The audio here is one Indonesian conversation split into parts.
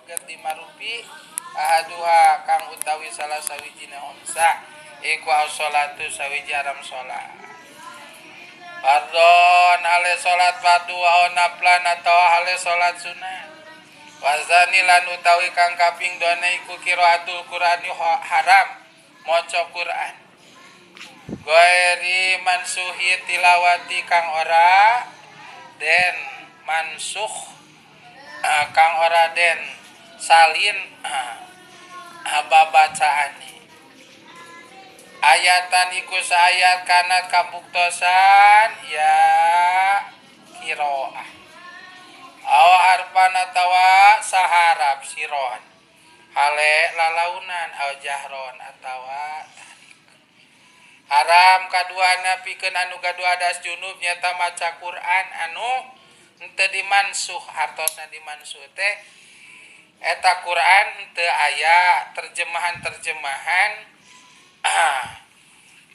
gati marupi ahaduha kang utawi salah sawijina unsa iku as-sholatu sawiji aram sholat fardhon hale sholat fardu wa naflan atau hale sholat sunat wazani lan utawi kang kaping dona iku qiraatul qur'ani haram maca Qur'an goeri mansuhi tilawati kang ora den mansuh kang ora den salin babacaane ayatan iku saayat kana kabuktosan ya qiraah aw harfan atawa saharap siron hale lalaunan aw jahron atawa haram kaduana pikeun anu gadua das junub nyata maca Quran anu henteu dimansuh hartosna dimansuh teh eta Quran henteu aya terjemahan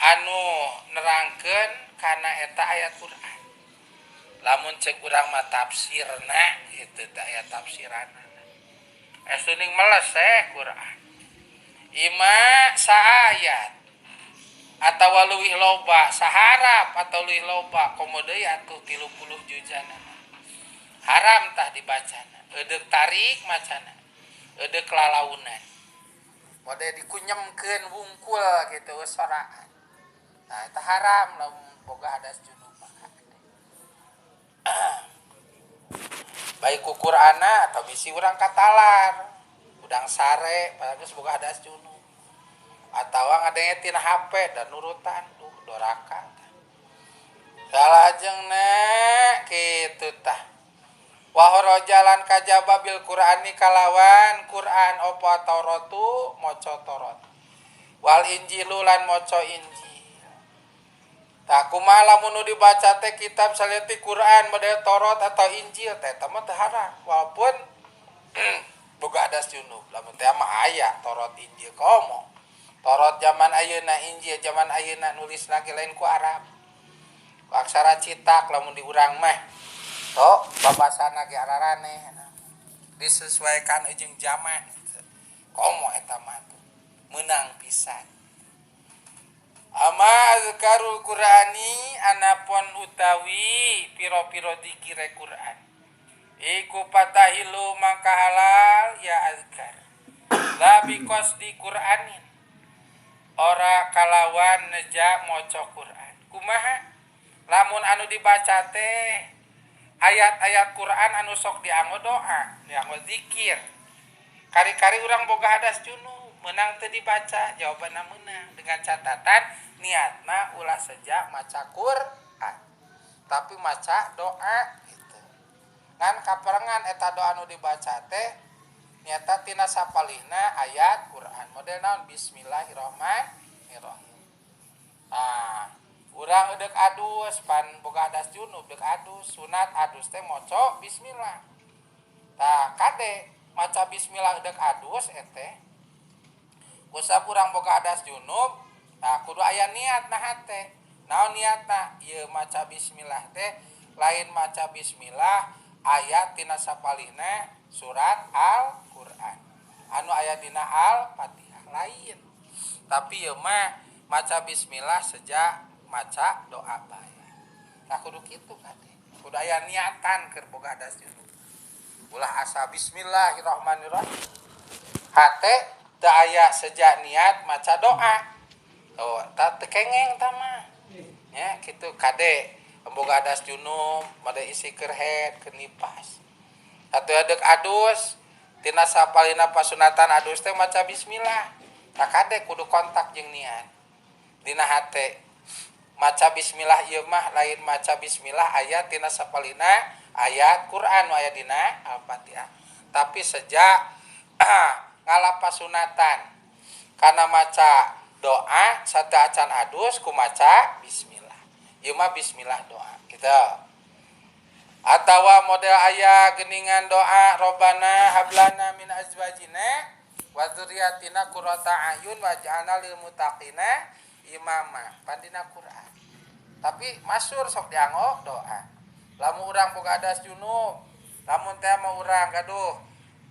anu nerangkeun kana eta ayat Quran lamun cek urang mah tafsirna itu teh aya tafsiranna asuning meles Quran ima saayat atau luwih loba saharap atau luwih loba komodo ya atuh 30 juzana haram tah dibacana eudeuh tarik macana eudeuh kelalaunan mode dikunyemkeun wungkul kitu soraan nah eta haram lamun boga hadas junub baik ku Qur'ana atau bisi urang katalar udang sare bagus boga hadas junub atau ngadenge tina HP dan nurutan tuh doraka salah jeung kitu tah wa jalan kajaba bil Qur'ani kalawan Qur'an opo Tauratu maca Taurat wal Injilu lan maca Injil tah kumaha lamun dibaca teh kitab saleutik Qur'an model Taurat atau Injil teh mah teu haram walaupun boga hadas junub lamun teh mah aya Taurat Injil komo Taurat zaman ayeuna Injil zaman ayeuna nulis lagi lain ku Arab. Ku aksara citak lamun di urang mah. Tok babasana ge araraneh. Disesuaikan jeung zaman. Komo eta mah meunang pisan. Ama azkarul Qur'ani anapun utawi piro-piro dikir Qur'an. Iku patahilu maka halal ya azkar. La biqos di Qur'anin. Ora kalawan neja maca Quran kumaha lamun anu dibaca teh ayat-ayat Quran anu sok dianggo doa dianggo zikir kari-kari urang boga hadas junub meunang teu dibaca jawabanna meunang dengan catatan niatna ulah seja maca Quran tapi maca doa gitu ngan kaperengan eta doa anu dibaca teh nyata tina sapalihna ayat Quran model naon bismillahirrahmanirrahim urang eudeuh adus pan boga hadas junub deuk adus sunat adus teh maca bismillah tah kade maca bismillah eudeuh adus eteh kusab urang boga hadas junub tah kudu aya niat nah teh naon niatna ieu maca bismillah teh lain maca bismillah ayat tina sapalihna surat Al-Qur'an anu aya dina Al-Fatihah lain tapi ieu mah maca bismillah sejak maca doa bae nah kudu kitu kade kudu aya niatan keur boga hadas junub ulah asa bismillahirrahmanirrahim hate teu aya sejak niat maca doa oh tah teu kengeng tah mah nya kitu kade boga hadas junub made isi keur head keur nipas atuh adek adus tina sapalina pasunatan adus teh maca bismillah tak kade kudu kontak jeung niat dina hate maca bismillah ieu mah lain maca bismillah ayat tina sapalina ayat Quran aya dina Al-Fatihah tapi sejak ngalapas sunatan kana maca doa sateu acan adus ku maca bismillah ieu mah bismillah doa kitu atawa model aya geuningan doa Robbana hablana min azwajina wa dzurriyyatina qurrata a'yun waj'alna lil muttaqina imama pandina Quran tapi masyhur sok dianggo doa lamun urang boga hadas junub lamun teh mau urang gaduh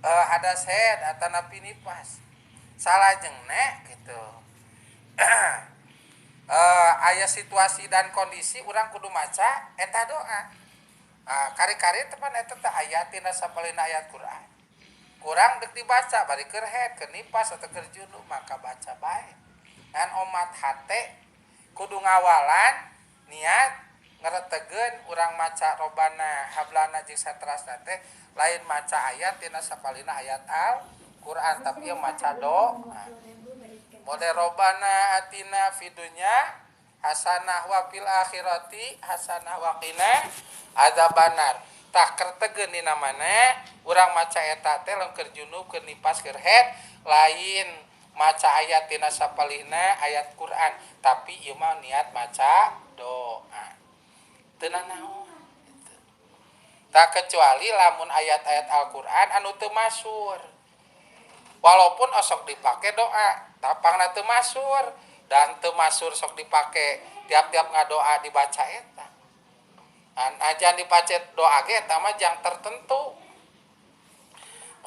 hadas head atau napi nipas salah jengnek gitu. Aya situasi dan kondisi urang kudu maca eta doa. Kari-kari teman eta teh ayatina sapalina ayat Quran. Kurang dek dibaca bari keur head keur nipas atau keur junub maka baca bae. Ngan omat hate kudu ngawalan niat ngaretegeun urang maca robana hablana jeung satrasna teh lain maca ayat tina sapalina ayat Al-Qur'an tapi ieu maca doa. Model robana atina fidunya hasanah wa fil akhirati hasanah wa qina adzabannar. Tak kertegeun dina maneh urang maca eta teh lamun keur junub keur nipas keur head lain maca ayat tina sapalihna ayat Quran tapi ieu mah niat maca doa. Teu naon gitu. Tak kecuali lamun ayat-ayat Al-Qur'an anu teu masyhur. Walaupun osok dipake doa, tapangna teu masyhur dan teu masyhur sok dipake tiap-tiap ngadoa dibaca eta. Ajan dipacet doa ge eta mah jang tertentu.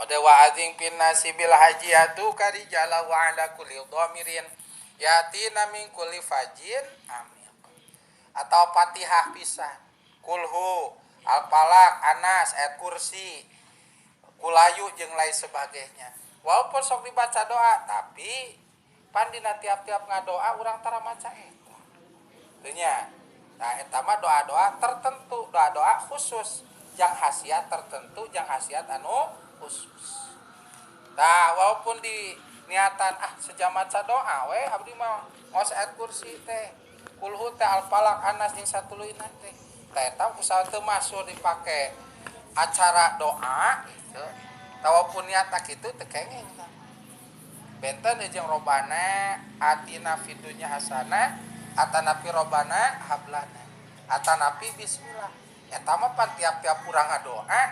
Ode wa azing pin nasibil hajiyatu karijala wa ala kulli dhamirin yatina min kulli fajin amiq. Atau Fatihah pisan. Kulhu, Al-Falaq, Anas, ayat kursi, Kulayu jeung lain sebagainya. Walaupun sok dibaca doa tapi pan dina tiap-tiap ngadoa urang tara maca eta. Teu nya. Nah, eta mah doa-doa tertentu, doa-doa khusus, yang khasiat tertentu, yang khasiat anu khusus. Nah, walaupun di niatan sejam maca doa we abdi mah ngos ayat kursi teh, kulhu teh Al-Falaq, Anas jeung satuluyna teh. Tah eta usaha teu masuk dipake acara doa gitu. Walaupun niat kitu teu kenging tah. Benten jeung robana atina fidunya hasanah atanapi robana hablana atanapi bismillah eta mah pan tiap-tiap urang ngadoa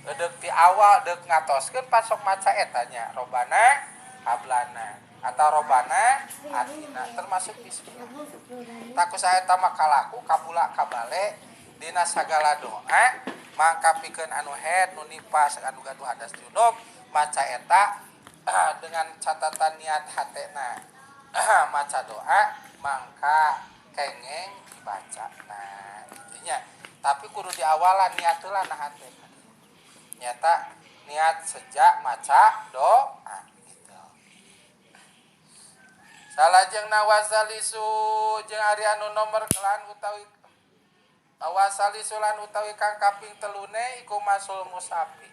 deuk ti awal deuk ngatoskeun pas sok maca eta nya robana hablana atau robana atina termasuk bismillah tak kusaha eta mah kalaku kabula kabale dina sagala doa mangka pikeun anu head nu nipas anu gaduh hadas junub maca eta dengan catatan niat hatena maca doa mangka kengeng dibaca. Nah, intinya tapi kudu di awalan niat heula nah hate. Nyata niat sejak maca doa gitu. Salajengna wasalisu jeung ari anu nomor kelan utawi wasalisulan utawi kang kaping telune iku masul musafi.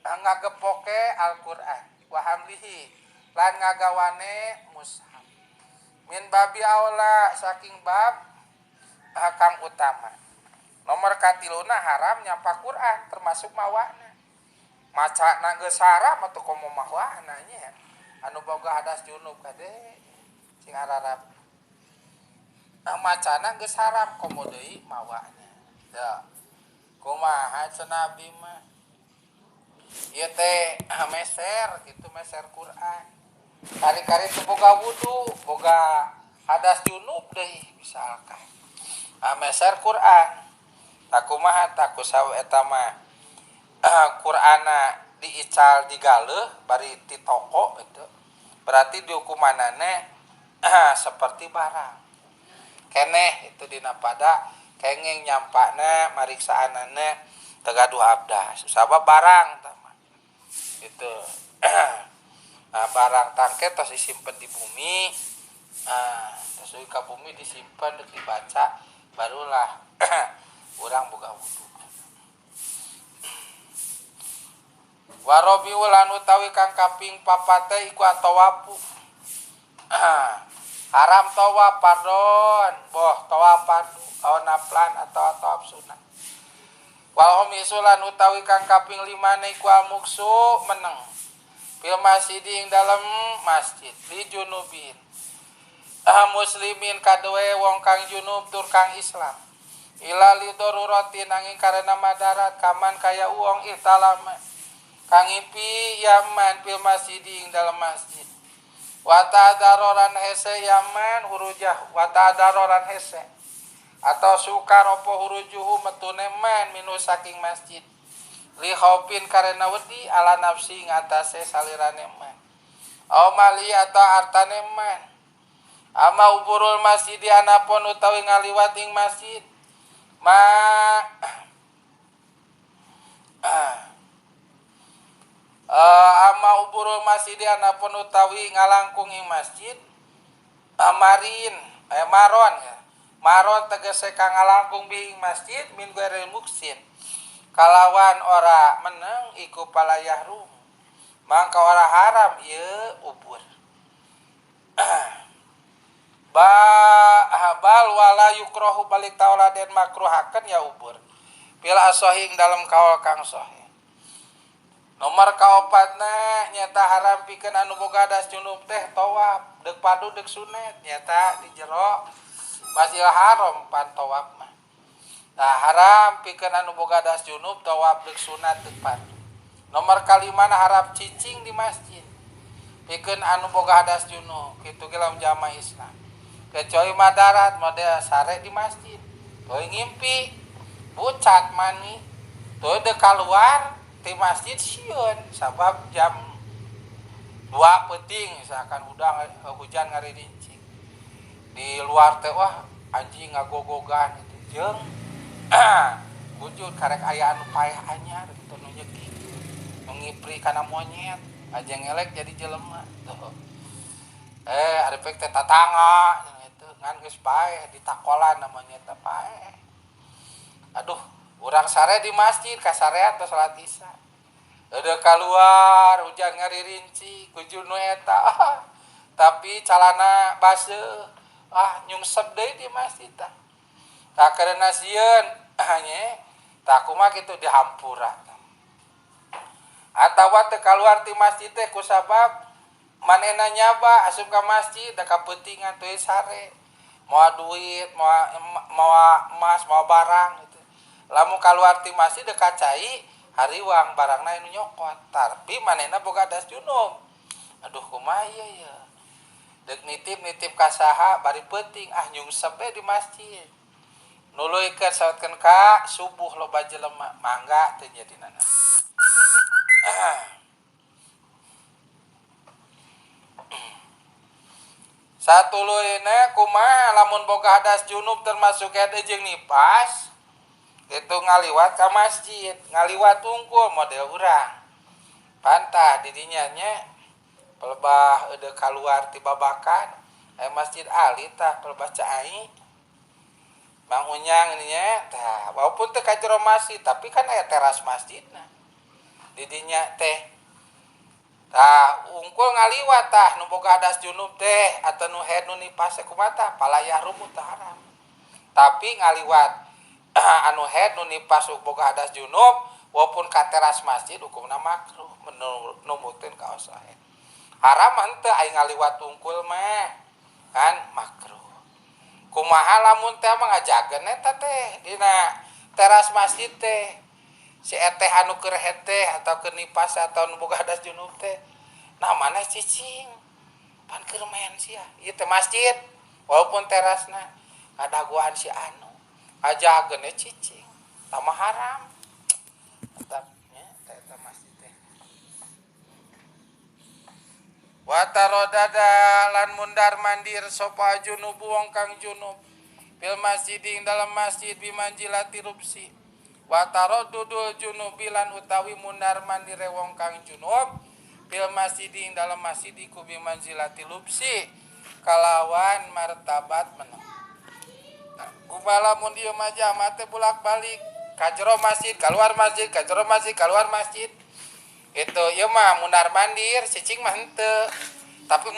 Ngagepoke Al-Qur'an wa hamlihi lan ngagawane mushaf. Min babi aula saking bab kang utama. Nomor katiluna haram nyapa Quran termasuk mawana. Macana geus haram atuh komo mawana nya. Anu boga hadas junub kade sing ararab. Macana geus haram komo deui mawana. Ya. Kumaha cenah abdi mah? Ieu teh meser gitu meser Quran. Kari-kari itu boga wudu, boga hadas junub deh misalkan. Meser Quran. Takumaha takusaw eta mah Qur'ana diical digaleuh bari ti toko itu. Berarti dihukumanana seperti barang. Keneh itu dina pada kenging nyampana mariksaanana tegaduh abdas. Sabab barang tama. Itu barang tangke tos disimpen di bumi, tos ke bumi disimpen dibaca, barulah urang boga wudu. Warobi ulan utawi kang kaping papate iku tawafu. Haram tawaf pardon, boh tawaf fardu, au naflan atau tawaf sunat. Wal homisulan utawi kang kaping 5 iku muksu meneng. Fil masjid ing dalam masjid li junubin muslimin kadoe wong kang junub tur kang Islam ila li darurati nanging karena madarat kaman kaya wong ihtalama kang impi yaman fil masjid ing dalam masjid wa ta'daroran hese yaman hurujah wa ta'daroran hese atau sukar apa hurujuhu metune man minu saking masjid li khaufin karena wedi ala nafsi ngatasé salirane man au mali atau artane man ama uburul masjid anapun utawi ngaliwat ing masjid ma ama uburul masjid anapun utawi ngalangkung ing masjid amarin maron ya maron tegese kang ngalangkung ing masjid min ghairil muksin kalawan ora meneng iku palayah rum mangka ora haram ieu ubur bal wala yukrahu balik tauladen makruhakeun ya ubur bil asohing dalam kaul kang sahih nomor kaopatna nyata haram pikeun anu boga das junub teh tawaf deuk padu deuk sunat nyata di jero Masjidil Haram pan tawaf mah nah haram pikeun anu boga das junub tawaf deuk sunat deuk padu nomor kalimana haram cicing di masjid pikeun anu boga das junub kitu ge lamun jamaah Islam kecuali madarat model sare di masjid teu ngimpi bucat mani teu deuk kaluar di masjid sieun sabab jam 2 penting misalkan udang hujan ngaridincing di luar teh wah anjing ngagogogan itu jeung wujud karek aya anu paeh anyar kitu nu nyeki nu ngipri kana monyet aja ngelek jadi jelema tuh ari pek teh tatangga gitu ngan geus paeh ditakolan namanya teh paeh aduh urang sare di masjid kasarean tos salat isya udah keluar hujan ngaririnci kujunu eta tapi calana baseuh nyungsep deui di masjid tah tak karena sieun nya tak kumaha kitu dihampura atawa teu kaluar ti masjid teh kusabab manehna nyaba asup ka masjid da kapeutingan teu sare moal duit moal emas moal barang gitu lamun kaluar ti masjid da kacai hariwang barangna anu nyokot tapi manehna boga das junub aduh kumaha ieu ya deuk nitip ka saha bari peuting nyungsep di masjid nuluykeun saotkeun ka subuh loba jelema mangga teu jadinana satuluyeuna kumaha lamun boga hadas junub termasuk eta jeung nipas itu ngaliwat ka masjid ngaliwat unggul model urang pantah didinya nya pelebah eudeuk kaluar ti babakan masjid Ali tah pelebah cai Bang Unyang nya tah walaupun teu ka jero masjid tapi kan aya teras masjidna didinya teh tah unggul ngaliwat tah nu boga hadas junub teh atawa nu haid nu nipas kumaha tah palayah rumut tah haram tapi ngaliwat anu haid nu nipas boga hadas junub walaupun ka teras masjid hukumna makruh numutkeun ka sahih haram henteu aya ngaliwat tungkul mah kan makruh kumaha lamun teh mah ngajageun eta teh dina teras masjid teh si eteh anu keur haid teh atawa keur nipas atawa nu boga hadas junub teh namana cicing pan keur main sia ieu teh masjid walaupun terasna kadaguan si anu ajageun cicing tama haram tetapnya eta masjid teh wa tarodada lan mundar mandir sopa junub wong kang junub fil masjid ing dalam masjid bimanjilati rubsi wa tarodudul junubilan utawi mundar mandir wong kang junub fil masjid ing dalam masjid iku bimanjilati rubsi kalawan martabat meneng kumala mun dieu mah jamaah teh bolak-balik ka jero masjid keluar masjid ka jero masjid keluar masjid itu ieu mah mundar mandir cicing mah henteu tapi